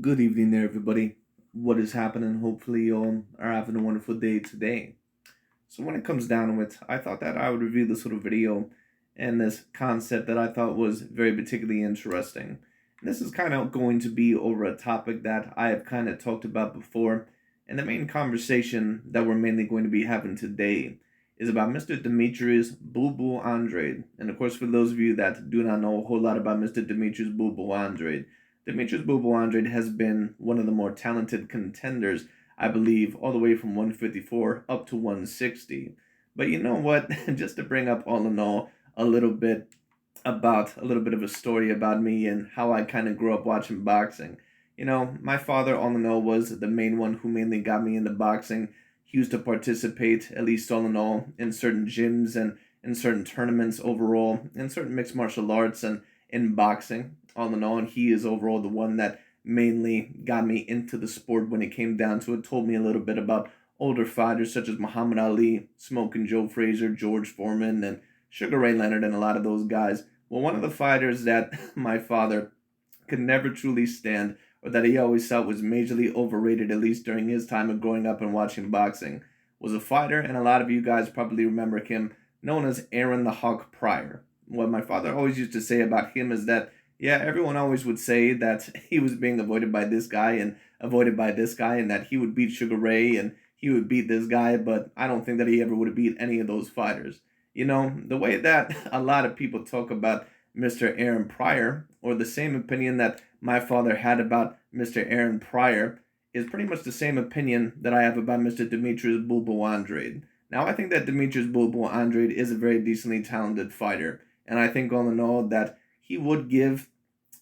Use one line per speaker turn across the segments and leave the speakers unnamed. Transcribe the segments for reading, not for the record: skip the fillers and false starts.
Good evening there, everybody. What is happening? Hopefully, you all are having a wonderful day today. So, when it comes down to it, I thought that I would review this little video and this concept that I thought was very particularly interesting. And this is kind of going to be over a topic that I have kind of talked about before. And the main conversation that we're mainly going to be having today is about Mr. Demetrius Boo Boo Andrade. And of course, for those of you that do not know a whole lot about Mr. Demetrius Boo Boo Andrade, Demetrius Boo Boo Andrade has been one of the more talented contenders, I believe, all the way from 154 up to 160. But you know what? Just to bring up all in all a little bit a little bit of a story about me and how I kind of grew up watching boxing. My father, all in all, was the main one who mainly got me into boxing. He used to participate, at least all in all, in certain gyms and in certain tournaments overall, in certain mixed martial arts and in boxing, all in all. And he is overall the one that mainly got me into the sport when it came down to it, told me a little bit about older fighters such as Muhammad Ali, Smoking Joe Frazier, George Foreman, and Sugar Ray Leonard, and a lot of those guys. Well, one of the fighters that my father could never truly stand, or that he always thought was majorly overrated, at least during his time of growing up and watching boxing, was a fighter, and a lot of you guys probably remember him, known as Aaron the Hawk Pryor. What my father always used to say about him is that, yeah, everyone always would say that he was being avoided by this guy and avoided by this guy, and that he would beat Sugar Ray and he would beat this guy, but I don't think that he ever would have beat any of those fighters. The way that a lot of people talk about Mr. Aaron Pryor, or the same opinion that my father had about Mr. Aaron Pryor, is pretty much the same opinion that I have about Mr. Demetrius Boo Boo Andrade. Now, I think that Demetrius Boo Boo Andrade is a very decently talented fighter, and I think all in all that he would give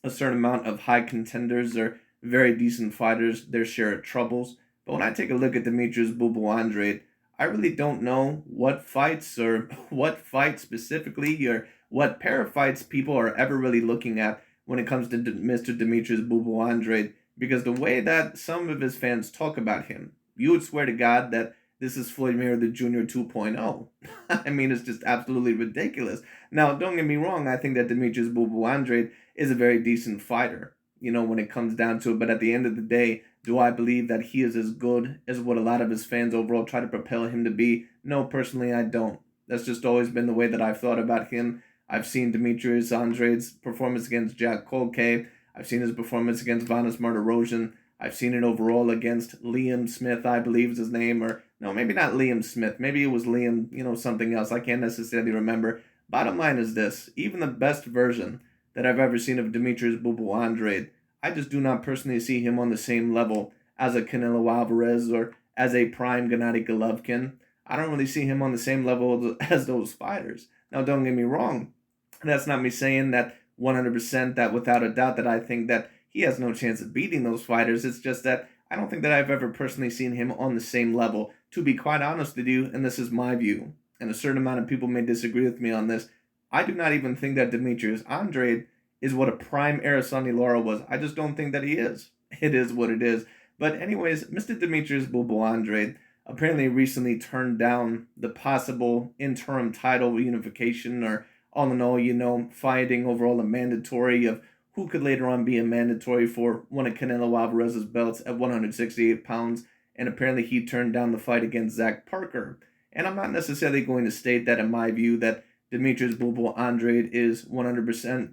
a certain amount of high contenders or very decent fighters their share of troubles. But when I take a look at Demetrius Boo Boo Andrade, I really don't know what fights or what fight specifically or what pair of fights people are ever really looking at when it comes to Mr. Demetrius Boo Boo Andrade, because the way that some of his fans talk about him, you would swear to God that this is Floyd Mayweather Jr. 2.0. I mean, it's just absolutely ridiculous. Now, don't get me wrong, I think that Demetrius Boo Boo Andrade is a very decent fighter, when it comes down to it, but at the end of the day, do I believe that he is as good as what a lot of his fans overall try to propel him to be? No, personally, I don't. That's just always been the way that I've thought about him. I've seen Demetrius Andrade's performance against Jack Colque. I've seen his performance against Vanes Martirosyan. I've seen it overall against Liam Smith, I believe is his name, or no, maybe not Liam Smith. Maybe it was Liam, something else. I can't necessarily remember. Bottom line is this: even the best version that I've ever seen of Demetrius Boo Boo Andrade, I just do not personally see him on the same level as a Canelo Alvarez or as a prime Gennady Golovkin. I don't really see him on the same level as those fighters. Now, don't get me wrong. That's not me saying that 100% that without a doubt that I think that he has no chance of beating those fighters. It's just that I don't think that I've ever personally seen him on the same level. To be quite honest with you, and this is my view, and a certain amount of people may disagree with me on this, I do not even think that Demetrius Andrade is what a prime Araceli Lara was. I just don't think that he is. It is what it is. But anyways, Mr. Demetrius Boo Boo Andrade apparently recently turned down the possible interim title unification, or all in all, fighting overall a mandatory of who could later on be a mandatory for one of Canelo Alvarez's belts at 168 pounds. And apparently he turned down the fight against Zach Parker. And I'm not necessarily going to state that in my view that Demetrius Boo Boo Andrade is 100%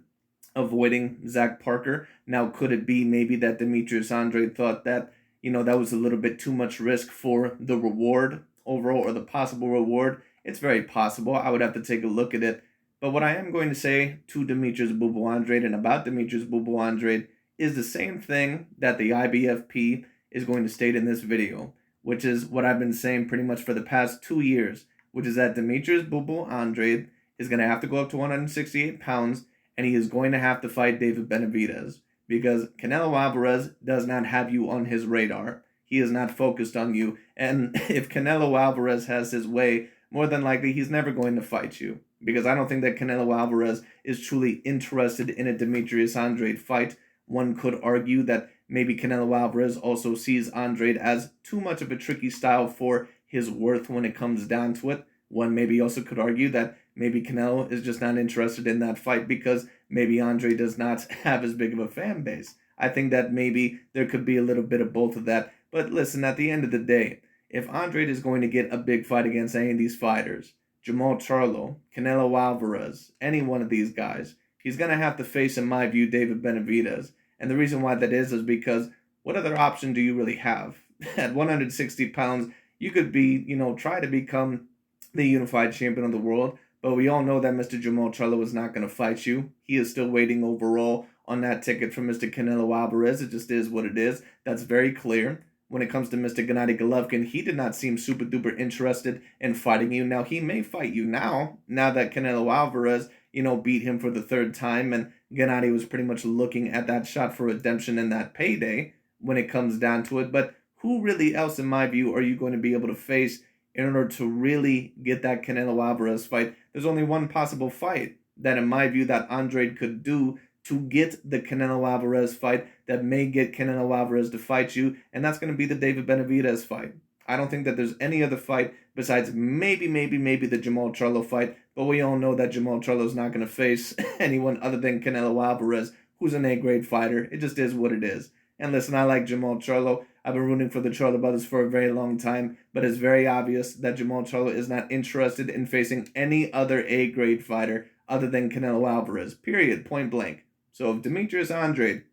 avoiding Zach Parker. Now, could it be maybe that Demetrius Andrade thought that, that was a little bit too much risk for the reward overall, or the possible reward? It's very possible. I would have to take a look at it. But what I am going to say to Demetrius Boo Boo Andrade and about Demetrius Boo Boo Andrade is the same thing that the IBFP is going to state in this video, which is what I've been saying pretty much for the past 2 years, which is that Demetrius Boo Boo Andrade is going to have to go up to 168 pounds, and he is going to have to fight David Benavidez, because Canelo Alvarez does not have you on his radar. He is not focused on you, and if Canelo Alvarez has his way, more than likely he's never going to fight you, because I don't think that Canelo Alvarez is truly interested in a Demetrius Andrade fight. One could argue that maybe Canelo Alvarez also sees Andrade as too much of a tricky style for his worth when it comes down to it. One maybe also could argue that maybe Canelo is just not interested in that fight because maybe Andrade does not have as big of a fan base. I think that maybe there could be a little bit of both of that. But listen, at the end of the day, if Andrade is going to get a big fight against any of these fighters, Jamal Charlo, Canelo Alvarez, any one of these guys, he's going to have to face, in my view, David Benavidez. And the reason why that is because what other option do you really have? At 160 pounds, you could be, try to become the unified champion of the world. But we all know that Mr. Jamal Charlo is not going to fight you. He is still waiting overall on that ticket from Mr. Canelo Alvarez. It just is what it is. That's very clear. When it comes to Mr. Gennady Golovkin, he did not seem super duper interested in fighting you. Now, he may fight you now that Canelo Alvarez, beat him for the third time, and Gennady was pretty much looking at that shot for redemption and that payday when it comes down to it. But who really else, in my view, are you going to be able to face in order to really get that Canelo Alvarez fight? There's only one possible fight that, in my view, that Andrade could do to get the Canelo Alvarez fight that may get Canelo Alvarez to fight you, and that's going to be the David Benavidez fight. I don't think that there's any other fight besides maybe the Jamal Charlo fight, but we all know that Jamal Charlo is not going to face anyone other than Canelo Alvarez, who's an A-grade fighter. It just is what it is. And listen, I like Jamal Charlo. I've been rooting for the Charlo brothers for a very long time, but it's very obvious that Jamal Charlo is not interested in facing any other A-grade fighter other than Canelo Alvarez, period, point blank. So if Demetrius Andrade,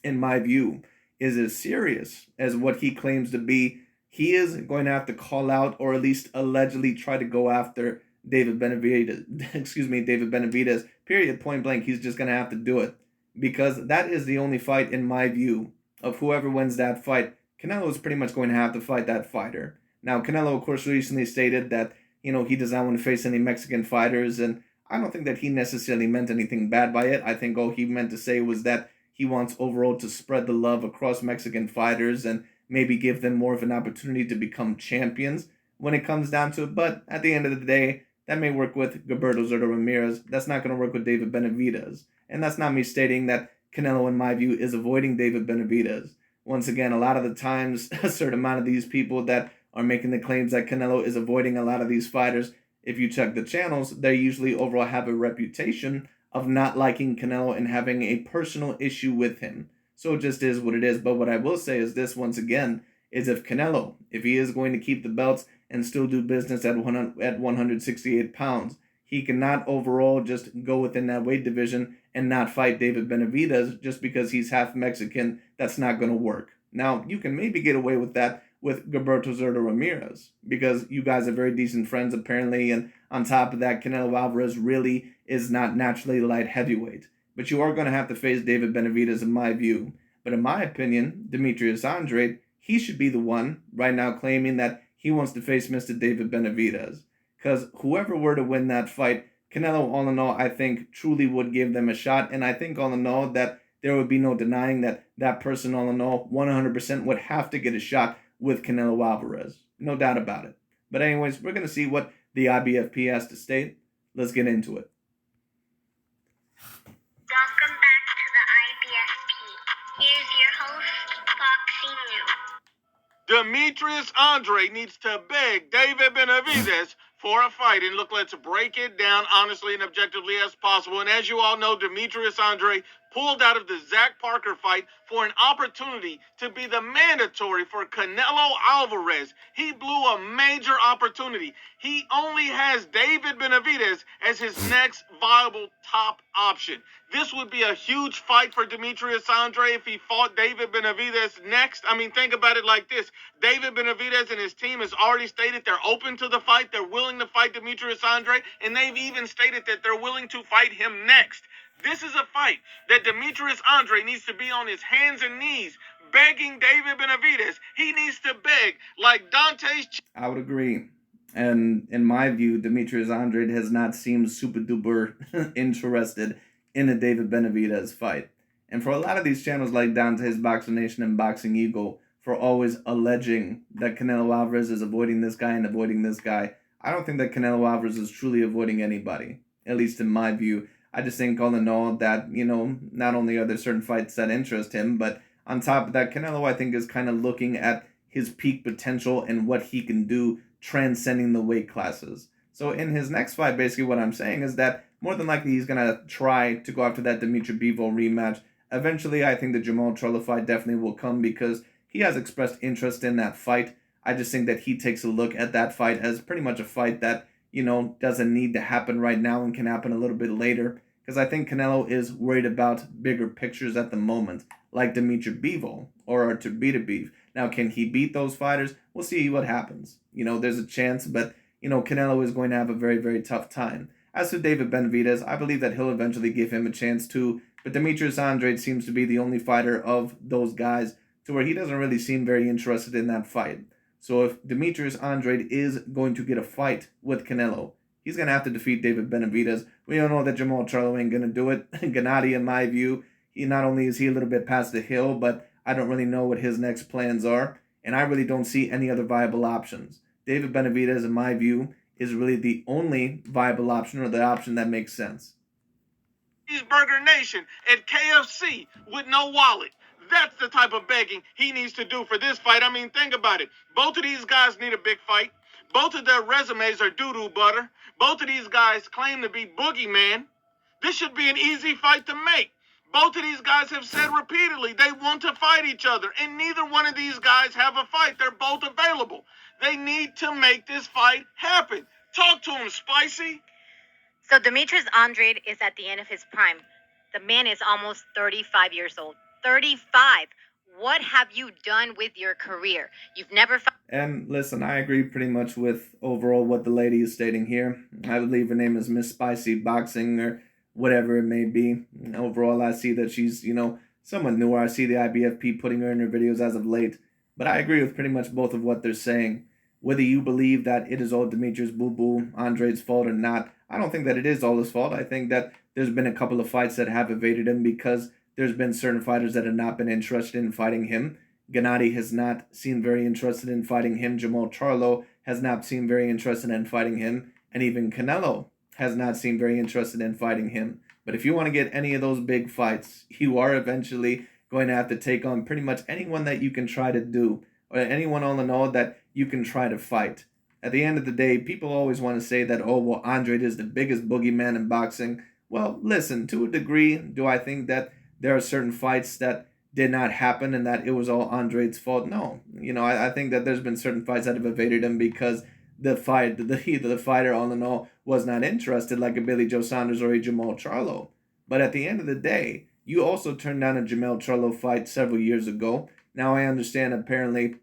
in my view, is as serious as what he claims to be, he is going to have to call out, or at least allegedly try to go after David Benavidez, period, point blank. He's just going to have to do it, because that is the only fight, in my view, of whoever wins that fight. Canelo is pretty much going to have to fight that fighter. Now, Canelo, of course, recently stated that, he does not want to face any Mexican fighters, and I don't think that he necessarily meant anything bad by it. I think all he meant to say was that he wants overall to spread the love across Mexican fighters and maybe give them more of an opportunity to become champions when it comes down to it. But at the end of the day, that may work with Gilberto Zurdo Ramirez. That's not going to work with David Benavidez. And that's not me stating that Canelo, in my view, is avoiding David Benavidez. Once again, a lot of the times, a certain amount of these people that are making the claims that Canelo is avoiding a lot of these fighters, if you check the channels, they usually overall have a reputation of not liking Canelo and having a personal issue with him. So it just is what it is. But what I will say is this, once again, is if Canelo, if he is going to keep the belts and still do business at 168 pounds, he cannot overall just go within that weight division and not fight David Benavidez just because he's half Mexican. That's not going to work. Now, you can maybe get away with that with Gilberto Zurdo Ramirez, because you guys are very decent friends apparently, and on top of that, Canelo Alvarez really is not naturally light heavyweight. But you are going to have to face David Benavidez, in my view. But in my opinion, Demetrius Andrade, he should be the one right now claiming that he wants to face Mr. David Benavidez. Because whoever were to win that fight, Canelo, all in all, I think truly would give them a shot. And I think, all in all, that there would be no denying that that person, all in all, 100% would have to get a shot with Canelo Alvarez. No doubt about it. But anyways, we're going to see what the IBFP has to state. Let's get into it.
Welcome back to the IBFP. Here's your host, Foxy New.
Demetrius Andrade needs to beg David Benavidez for a fight. And look, let's break it down honestly and objectively as possible. And as you all know, Demetrius Andrade pulled out of the Zach Parker fight for an opportunity to be the mandatory for Canelo Alvarez. He blew a major opportunity. He only has David Benavidez as his next viable top option. This would be a huge fight for Demetrius Andrade if he fought David Benavidez next. I mean, think about it like this. David Benavidez and his team has already stated they're open to the fight. They're willing to fight Demetrius Andrade, and they've even stated that they're willing to fight him next. This is a fight that Demetrius Andrade needs to be on his hands and knees begging David Benavidez. He needs to beg like Dante's...
I would agree. And in my view, Demetrius Andrade has not seemed super duper interested in a David Benavidez fight. And for a lot of these channels like Dante's Boxing Nation and Boxing Eagle, for always alleging that Canelo Alvarez is avoiding this guy and avoiding this guy, I don't think that Canelo Alvarez is truly avoiding anybody, at least in my view. I just think, all in all, that, not only are there certain fights that interest him, but on top of that, Canelo, I think, is kind of looking at his peak potential and what he can do transcending the weight classes. So in his next fight, basically what I'm saying is that more than likely he's going to try to go after that Dimitri Bivol rematch eventually I think the Jamal Charlo fight definitely will come because he has expressed interest in that fight. I just think that he takes a look at that fight as pretty much a fight that, doesn't need to happen right now and can happen a little bit later. Because I think Canelo is worried about bigger pictures at the moment, like Dimitri Bivol or Artur Beterbiev. Now, can he beat those fighters? We'll see what happens. There's a chance, but, Canelo is going to have a very, very tough time. As for David Benavidez, I believe that he'll eventually give him a chance too, but Demetrius Andrade seems to be the only fighter of those guys to where he doesn't really seem very interested in that fight. So if Demetrius Andrade is going to get a fight with Canelo, he's going to have to defeat David Benavidez. We all know that Jamal Charlo ain't going to do it. Gennady, in my view, he not only is he a little bit past the hill, but I don't really know what his next plans are, and I really don't see any other viable options. David Benavidez, in my view, is really the only viable option or the option that makes sense.
Cheeseburger Nation at KFC with no wallet. That's the type of begging he needs to do for this fight. I mean, think about it. Both of these guys need a big fight. Both of their resumes are doo-doo butter. Both of these guys claim to be boogeyman. This should be an easy fight to make. Both of these guys have said repeatedly they want to fight each other, and neither one of these guys have a fight. They're both available. They need to make this fight happen. Talk to him, Spicy.
So Demetrius Andrade is at the end of his prime. The man is almost 35 years old. 35. What have you done with your career? You've never found...
And listen, I agree pretty much with overall what the lady is stating here. I believe her name is Miss Spicy Boxing or whatever it may be. Overall, I see that she's, somewhat newer. I see the IBFP putting her in her videos as of late. But I agree with pretty much both of what they're saying. Whether you believe that it is all Demetrius Boo-Boo Andrade's fault or not, I don't think that it is all his fault. I think that there's been a couple of fights that have evaded him because there's been certain fighters that have not been interested in fighting him. Gennady has not seemed very interested in fighting him. Jamal Charlo has not seemed very interested in fighting him. And even Canelo has not seemed very interested in fighting him. But if you want to get any of those big fights, you are eventually going to have to take on pretty much anyone that you can try to do, or anyone all in all that you can try to fight. At the end of the day, people always want to say that, oh, well, Andrade is the biggest boogeyman in boxing. Well, listen, to a degree, do I think that there are certain fights that did not happen and that it was all Andrade's fault? No. I think that there's been certain fights that have evaded him because the fighter all in all was not interested, like a Billy Joe Saunders or a Jamal Charlo. But at the end of the day, you also turned down a Jamal Charlo fight several years ago. Now I understand apparently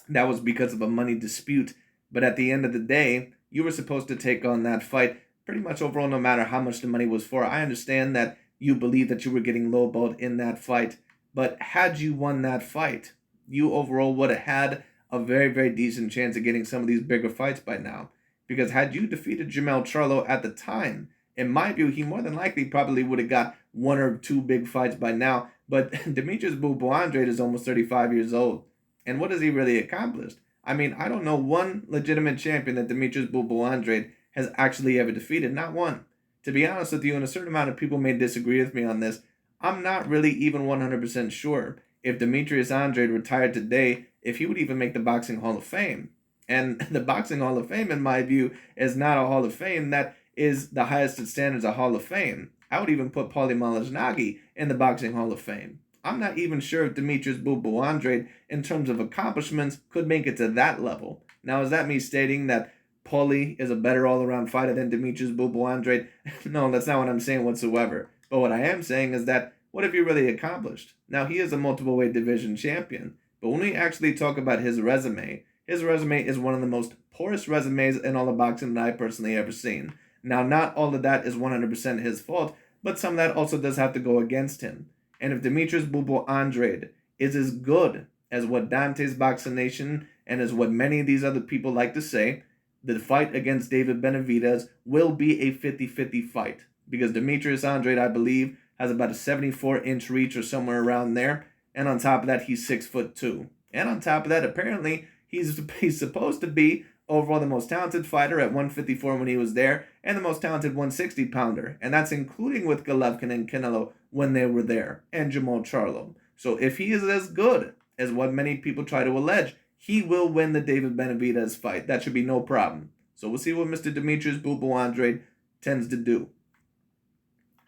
that was because of a money dispute. But at the end of the day, you were supposed to take on that fight pretty much overall no matter how much the money was for. I understand that you believe that you were getting lowballed in that fight. But had you won that fight, you overall would have had a very, very decent chance of getting some of these bigger fights by now. Because had you defeated Jamal Charlo at the time, in my view, he more than likely probably would have got one or two big fights by now. But Demetrius Boo-Boo Andrade is almost 35 years old. And what has he really accomplished? I mean, I don't know one legitimate champion that Demetrius Boo-Boo Andrade has actually ever defeated. Not one. To be honest with you, and a certain amount of people may disagree with me on this, I'm not really even 100% sure if Demetrius Andrade retired today, if he would even make the Boxing Hall of Fame. And the Boxing Hall of Fame, in my view, is not a Hall of Fame that is the highest standards of Hall of Fame. I would even put Paulie Malignaggi in the Boxing Hall of Fame. I'm not even sure if Demetrius Boo-Boo Andrade, in terms of accomplishments, could make it to that level. Now, is that me stating that Paulie is a better all-around fighter than Demetrius Boo-Boo Andrade? No, that's not what I'm saying whatsoever. But what I am saying is that, what have you really accomplished? Now, he is a multiple weight division champion, but when we actually talk about his resume is one of the most poorest resumes in all of boxing that I've personally ever seen. Now, not all of that is 100% his fault, but some of that also does have to go against him. And if Demetrius Boo-Boo Andrade is as good as what Dante's Boxing Nation and as what many of these other people like to say, the fight against David Benavidez will be a 50-50 fight. Because Demetrius Andrade, I believe, has about a 74-inch reach or somewhere around there. And on top of that, he's 6'2". And on top of that, apparently, he's supposed to be overall the most talented fighter at 154 when he was there, and the most talented 160-pounder. And that's including with Golovkin and Canelo when they were there, and Jamal Charlo. So if he is as good as what many people try to allege, he will win the David Benavidez fight. That should be no problem. So we'll see what Mr. Demetrius Boo-Boo Andrade tends to do.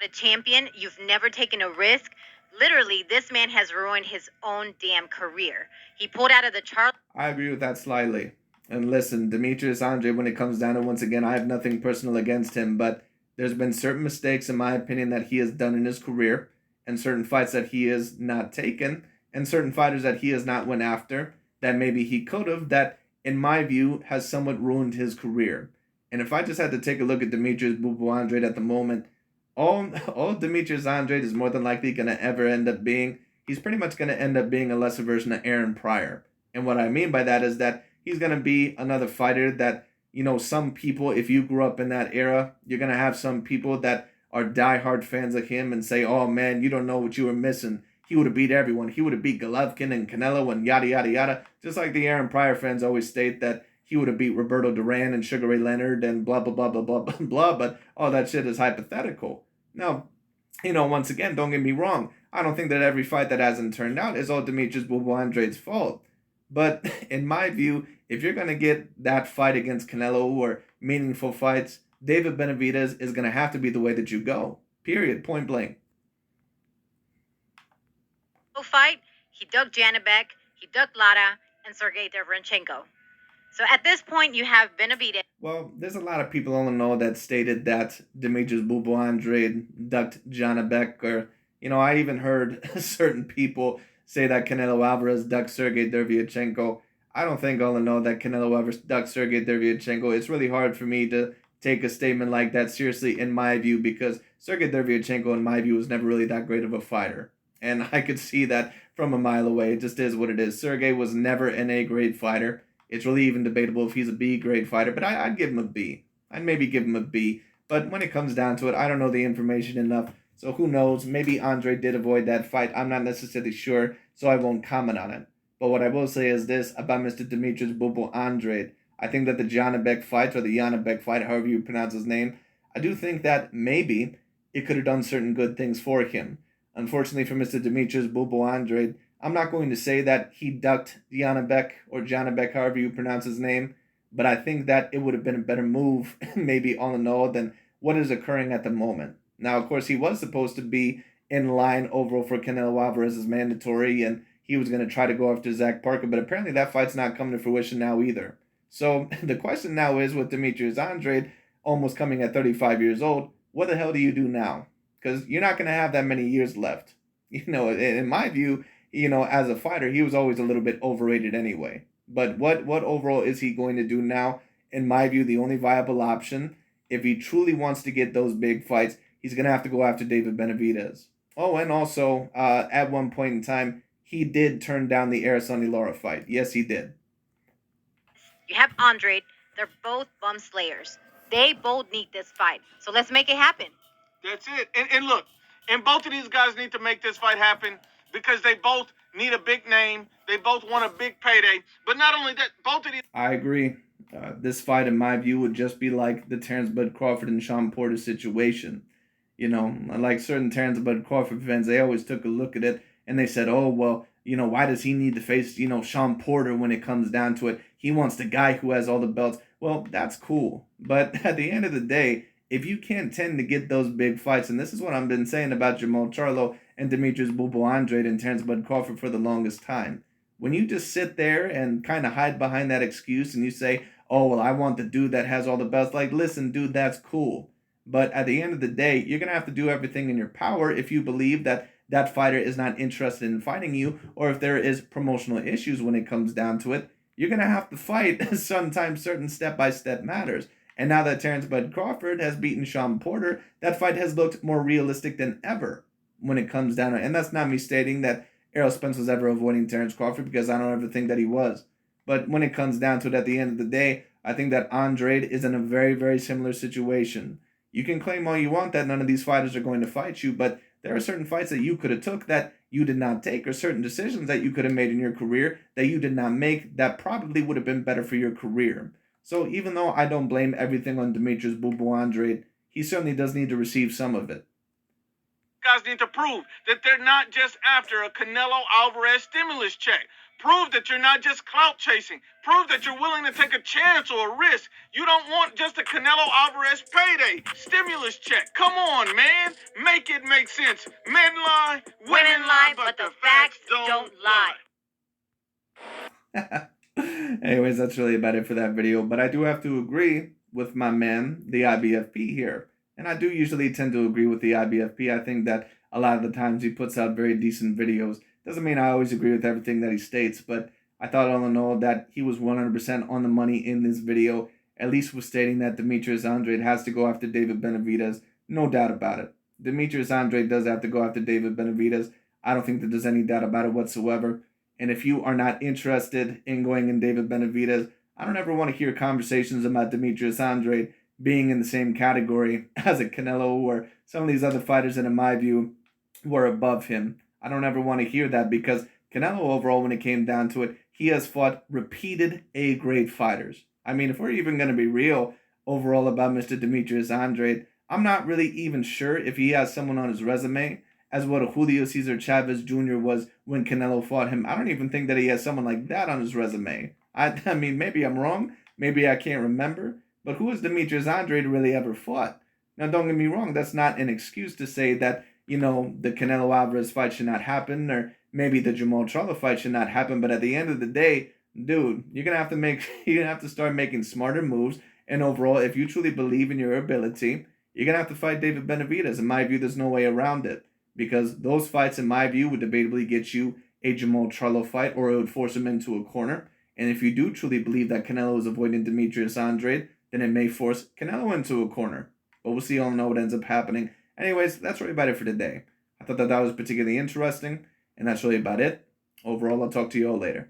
The champion, you've never taken a risk. Literally, this man has ruined his own damn career. He pulled out of the Charlie.
I agree with that slightly. And listen, Demetrius Andrade, when it comes down to, once again, I have nothing personal against him, but there's been certain mistakes, in my opinion, that he has done in his career, and certain fights that he has not taken, and certain fighters that he has not went after, that maybe he could have, that, in my view, has somewhat ruined his career. And if I just had to take a look at Demetrius Boo Andrade at the moment, all Demetrius Andrade is more than likely going to ever end up being, he's pretty much going to end up being a lesser version of Aaron Pryor. And what I mean by that is that he's going to be another fighter that, some people, if you grew up in that era, you're going to have some people that are diehard fans of him and say, oh man, you don't know what you were missing. He would have beat everyone. He would have beat Golovkin and Canelo and yada, yada, yada. Just like the Aaron Pryor fans always state that he would have beat Roberto Duran and Sugar Ray Leonard and blah, blah, blah, blah, blah, blah, blah. But all that shit is hypothetical. Now, once again, don't get me wrong. I don't think that every fight that hasn't turned out is all Demetrius Boo Andrade's fault. But in my view, if you're going to get that fight against Canelo or meaningful fights, David Benavidez is going to have to be the way that you go. Period. Point blank.
Fight, he ducked Janibek, he ducked Lara, and Sergey Derevyanchenko. So at this point, you have Benavidez.
Well, there's a lot of people on the know that stated that Demetrius Boo Andrade ducked Janibek, or, I even heard certain people say that Canelo Alvarez ducked Sergey Derevyanchenko. I don't think all know that Canelo Alvarez ducked Sergey Derevyanchenko. It's really hard for me to take a statement like that seriously, in my view, because Sergey Derevyanchenko, in my view, was never really that great of a fighter. And I could see that from a mile away. It just is what it is. Sergey was never an A-grade fighter. It's really even debatable if he's a B-grade fighter, but I'd give him a B. I'd maybe give him a B. But when it comes down to it, I don't know the information enough. So who knows? Maybe Andre did avoid that fight. I'm not necessarily sure, so I won't comment on it. But what I will say is this about Mr. Demetrius Boo Andrade. I think that the Janibek fight, or the Janibek fight, however you pronounce his name, I do think that maybe it could have done certain good things for him. Unfortunately for Mr. Demetrius Boo Andrade, I'm not going to say that he ducked Janibek, or Janibek, however you pronounce his name, but I think that it would have been a better move, maybe all in all, than what is occurring at the moment. Now, of course, he was supposed to be in line overall for Canelo Alvarez as mandatory, and he was going to try to go after Zach Parker, but apparently that fight's not coming to fruition now either. So the question now is, with Demetrius Andrade almost coming at 35 years old, what the hell do you do now? Because you're not going to have that many years left. In my view, as a fighter, he was always a little bit overrated anyway. But what overall is he going to do now? In my view, the only viable option, if he truly wants to get those big fights, he's going to have to go after David Benavidez. Oh, and also, at one point in time, he did turn down the Araceli Lara fight. Yes, he did.
You have Andrade. They're both bum slayers. They both need this fight. So let's make it happen.
That's it. And look, and both of these guys need to make this fight happen because they both need a big name. They both want a big payday. But not only that, both of these...
I agree. This fight, in my view, would just be like the Terence Bud Crawford and Sean Porter situation. Like certain Terence Bud Crawford fans, they always took a look at it and they said, oh, well, why does he need to face, Sean Porter when it comes down to it? He wants the guy who has all the belts. Well, that's cool. But at the end of the day, if you can't tend to get those big fights, and this is what I've been saying about Jamal Charlo and Demetrius Boo Andrade and Terence Bud Crawford for the longest time, when you just sit there and kind of hide behind that excuse and you say, oh, well, I want the dude that has all the belts. Like, listen, dude, that's cool. But at the end of the day, you're going to have to do everything in your power if you believe that that fighter is not interested in fighting you, or if there is promotional issues when it comes down to it. You're going to have to fight sometimes certain step-by-step matters. And now that Terence Bud Crawford has beaten Sean Porter, that fight has looked more realistic than ever when it comes down to it. And that's not me stating that Errol Spence was ever avoiding Terence Crawford, because I don't ever think that he was. But when it comes down to it, at the end of the day, I think that Andrade is in a very, very similar situation. You can claim all you want that none of these fighters are going to fight you, but there are certain fights that you could have took that you did not take, or certain decisions that you could have made in your career that you did not make that probably would have been better for your career. So even though I don't blame everything on Demetrius Boo Andrade, he certainly does need to receive some of it.
Guys need to prove that they're not just after a Canelo Alvarez stimulus check. Prove that you're not just clout chasing. Prove that you're willing to take a chance or a risk. You don't want just a Canelo Alvarez payday, stimulus check. Come on, man. Make it make sense. Men lie, women lie, but the facts don't lie.
Anyways, that's really about it for that video. But I do have to agree with my man, the IBFP here. And I do usually tend to agree with the IBFP. I think that a lot of the times he puts out very decent videos. Doesn't mean I always agree with everything that he states, but I thought all in all that he was 100% on the money in this video. At least was stating that Demetrius Andrade has to go after David Benavidez. No doubt about it. Demetrius Andrade does have to go after David Benavidez. I don't think that there's any doubt about it whatsoever. And if you are not interested in going in David Benavidez, I don't ever want to hear conversations about Demetrius Andrade being in the same category as a Canelo or some of these other fighters that, in my view, were above him. I don't ever want to hear that because Canelo overall, when it came down to it, he has fought repeated A-grade fighters. I mean, if we're even going to be real overall about Mr. Demetrius Andrade, I'm not really even sure if he has someone on his resume as what a Julio Cesar Chavez Jr. was when Canelo fought him. I don't even think that he has someone like that on his resume. I mean, maybe I'm wrong. Maybe I can't remember. But who has Demetrius Andrade really ever fought? Now, don't get me wrong. That's not an excuse to say that, the Canelo Alvarez fight should not happen, or maybe the Jamal Charlo fight should not happen. But at the end of the day, dude, you're gonna have to start making smarter moves. And overall, if you truly believe in your ability, you're gonna have to fight David Benavidez. In my view, there's no way around it, because those fights, in my view, would debatably get you a Jamal Charlo fight, or it would force him into a corner. And if you do truly believe that Canelo is avoiding Demetrius Andrade, then it may force Canelo into a corner. But we'll see all know what ends up happening. Anyways, that's really about it for today. I thought that was particularly interesting, and that's really about it. Overall, I'll talk to you all later.